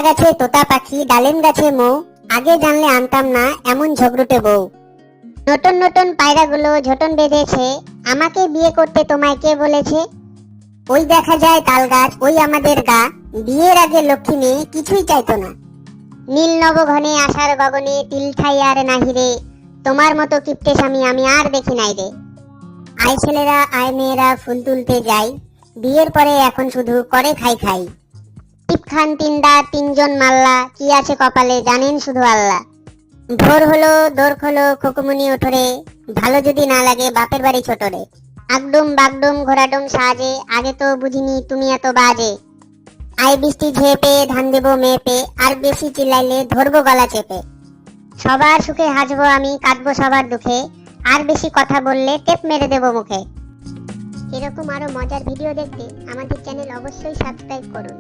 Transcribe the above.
গাছে তোতা পাখি, ডালিম গাছে মৌ, আগে জানলে আনতাম না এমন ঝগড়ুটে বউ। নতুন নতুন পায়রাগুলো ঝোটন বেঁধেছে, আমাকে বিয়ে করতে তোমায় কে বলেছে? ওই দেখা যায় তাল গাছ, ওই আমাদের গা, বিয়ের আগে লক্ষ্মী মেয়ে কিছুই চাইতো না। নীল নবঘনে আশার গগনে তিল ঠাই আর নাহি রে, তোমার মতো কিপটে স্বামী আমি আর দেখি নাই রে। আয় ছেলেরা আয় মেয়েরা ফুল তুলতে যাই, বিয়ের পরে এখন শুধু করে খাই খাই। টিপ খান তিনদা তিনজন মাল্লা, কি আছে কপালে জানেন শুধু আল্লাহ। ভোর হলো দোর খোলো খোকুমনি ওঠরে, ভালো যদি না লাগে বাপের বাড়ি ছোটরে। আগডুম বাগডুম ঘোড়াডুম সাজে, আগে তো বুঝিনি তুমি এত বাজে। আই বৃষ্টি ঝেপে ধান দেবো মেপে, আর বেশি চিল্লাইলে ধরবো গলা চেপে। সবার সুখে হাসবো আমি, কাটবো সবার দুঃখে, আর বেশি কথা বললে টেপ মেরে দেবো মুখে। এরকম আরো মজার ভিডিও দেখতে আমাদের চ্যানেল অবশ্যই সাবস্ক্রাইব করুন।